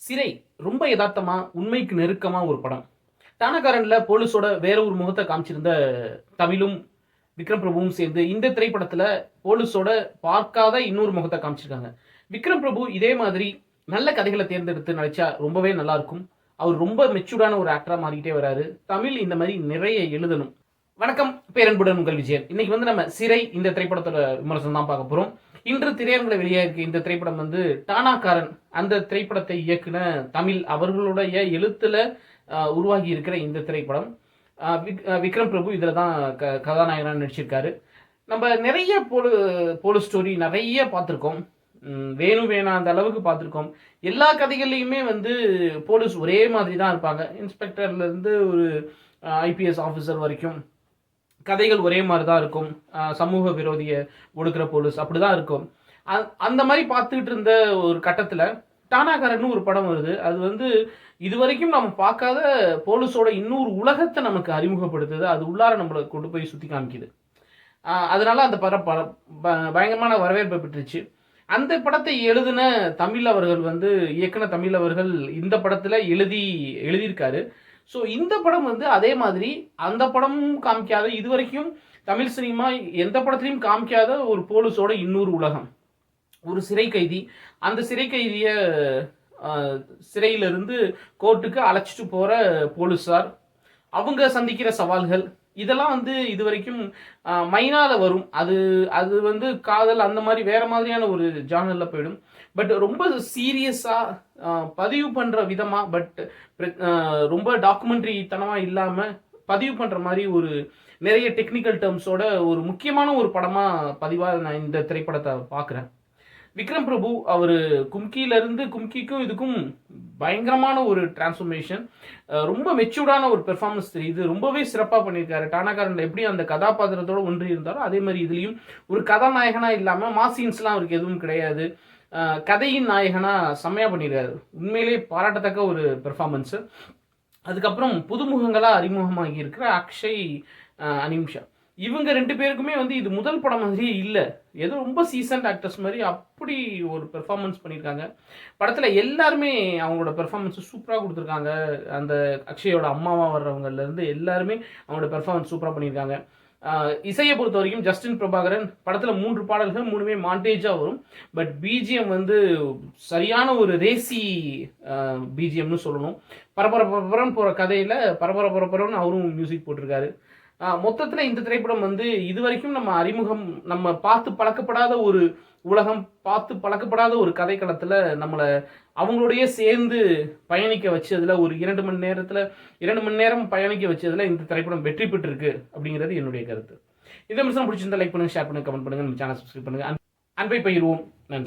சிறை ரொம்ப யதார்த்தமா, உண்மைக்கு நெருக்கமா ஒரு படம். டானாகாரன்ல போலீஸோட வேற ஒரு முகத்த காமிச்சிருந்த தமிழும், விக்ரம் பிரபுவும் சேர்ந்து இந்த திரைப்படத்துல போலீஸோட பார்க்காத இன்னொரு முகத்த காமிச்சிருக்காங்க. விக்ரம் பிரபு இதே மாதிரி நல்ல கதைகள தேர்ந்தெடுத்து நடிச்சா ரொம்பவே நல்லா இருக்கும். அவர் ரொம்ப மெச்சூர்டான ஒரு ஆக்டரா மாறிக்கிட்டே வராரு. தமிழ் இந்த மாரி நிறைய எழுதணும். வணக்கம், பேரன்புடன் உங்கள் விஜயன். இன்னைக்கு நம்ம சிறை இந்த திரைப்படத்தோட விமர்சனம் தான் பார்க்க போறோம். இன்று திரையரங்குல வெளியாகிருக்க இந்த திரைப்படம் டானாகாரன் அந்த திரைப்படத்தை இயக்குன தமிழ் அவர்களுடைய எழுத்துல உருவாகி இருக்கிற இந்த திரைப்படம். விக்ரம் பிரபு இதுல தான் கதாநாயகனா நடிச்சிருக்காரு. நம்ம நிறைய போலீஸ் ஸ்டோரி நிறைய பார்த்துருக்கோம். வேணு வேணா அந்த அளவுக்கு பார்த்துருக்கோம். எல்லா கதைகள்லையுமே போலீஸ் ஒரே மாதிரி தான் இருப்பாங்க. இன்ஸ்பெக்டர்ல இருந்து ஒரு ஐபிஎஸ் ஆஃபீஸர் வரைக்கும் கதைகள் ஒரே மாதிரி தான் இருக்கும். சமூக விரோதிய ஒடுக்குற போலீஸ் அப்படிதான் இருக்கும். அந்த மாதிரி பார்த்துக்கிட்டு இருந்த ஒரு கட்டத்தில் டானாகாரன்னு ஒரு படம் வருது. அது இதுவரைக்கும் நம்ம பார்க்காத போலீஸோட இன்னொரு உலகத்தை நமக்கு அறிமுகப்படுத்துது. அது உள்ளார நம்மளை கொண்டு போய் சுற்றி காமிக்குது. அதனால அந்த படம் பயங்கரமான வரவேற்பை பெற்றுச்சு. அந்த படத்தை எழுதின தமிழ் அவர்கள் இயக்குன தமிழ் அவர்கள் இந்த படத்தில் எழுதியிருக்காரு. ஸோ இந்த படம் அதே மாதிரி அந்த படமும் காமிக்காத, இதுவரைக்கும் தமிழ் சினிமா எந்த படத்துலையும் காமிக்காத ஒரு போலீஸோட இன்னொரு உலகம். ஒரு சிறை கைதி, அந்த சிறை கைதியை சிறையிலிருந்து கோர்ட்டுக்கு அழைச்சிட்டு போகிற போலீஸார், அவங்க சந்திக்கிற சவால்கள், இதெல்லாம் இதுவரைக்கும் மைனால வரும். அது காதல் அந்த மாதிரி வேற மாதிரியான ஒரு ஜானரில் போயிடும். பட் ரொம்ப சீரியஸாக பதிவு பண்ணுற விதமாக, பட் ரொம்ப டாக்குமெண்ட்ரி தனமாக இல்லாமல் பதிவு பண்ணுற மாதிரி ஒரு நிறைய டெக்னிக்கல் டேர்ம்ஸோட ஒரு முக்கியமான ஒரு படமாக பதிவாக நான் இந்த திரைப்படத்தை பார்க்குறேன். விக்ரம் பிரபு அவர் கும்கியிலிருந்து கும்கிக்கும் இதுக்கும் பயங்கரமான ஒரு டிரான்ஸ்ஃபர்மேஷன். ரொம்ப மெச்சூர்டான ஒரு பெர்ஃபார்மன்ஸ் தெரியுது. ரொம்பவே சிறப்பாக பண்ணியிருக்காரு. டானாகாரன் எப்படி அந்த கதாபாத்திரத்தோட ஒன்றி இருந்தாரோ அதே மாதிரி இதுலேயும் ஒரு கதாநாயகனாக இல்லாமல் மாசீன்ஸ்லாம் அவருக்கு எதுவும் கிடையாது. கதையின் நாயகனாக செம்மையாக பண்ணியிருக்காரு. உண்மையிலே பாராட்டத்தக்க ஒரு பெர்ஃபார்மன்ஸு. அதுக்கப்புறம் புதுமுகங்களாக அறிமுகமாகி இருக்கிற அக்ஷய், அனிம்ஷா, இவங்க ரெண்டு பேருக்குமே இது முதல் படம் மாதிரியே இல்லை. ஏதோ ரொம்ப சீசன்ட் ஆக்டர்ஸ் மாதிரி அப்படி ஒரு பெர்ஃபார்மன்ஸ் பண்ணியிருக்காங்க. படத்தில் எல்லாருமே அவங்களோட பெர்ஃபார்மன்ஸ் சூப்பராக கொடுத்துருக்காங்க. அந்த அக்ஷயோட அம்மாவாக வர்றவங்கலேருந்து எல்லாருமே அவங்களோட பெர்ஃபார்மன்ஸ் சூப்பராக பண்ணியிருக்காங்க. இசையை பொறுத்த வரைக்கும் ஜஸ்டின் பிரபாகரன் படத்தில் 3 பாடல்கள் 3மே மாண்டேஜாக வரும். பட் பிஜிஎம் சரியான ஒரு ரேசி பிஜிஎம்னு சொல்லணும். பரபரன்னு போகிற கதையில் பரபரன்னு அவரும் மியூசிக் போட்டிருக்காரு. மொத்தத்தில் இந்த திரைப்படம் இதுவரைக்கும் நம்ம பார்த்து பழக்கப்படாத ஒரு உலகம், பார்த்து பழக்கப்படாத ஒரு கதைக்களத்தில் நம்மளை அவங்களோடய சேர்ந்து பயணிக்க வச்சதில் ஒரு 2 மணி நேரம் பயணிக்க வச்சதில் இந்த திரைப்படம் வெற்றி பெற்றிருக்கு அப்படிங்கிறது என்னுடைய கருத்து. இந்த விஷயம் பிடிச்சிருந்தா லைக் பண்ணுங்கள், ஷேர் பண்ணுங்கள், கமெண்ட் பண்ணுங்கள், நம்ம சேனல் சப்ஸ்கிரைப் பண்ணுங்கள். அன்பை பகிர்வோம். நன்றி.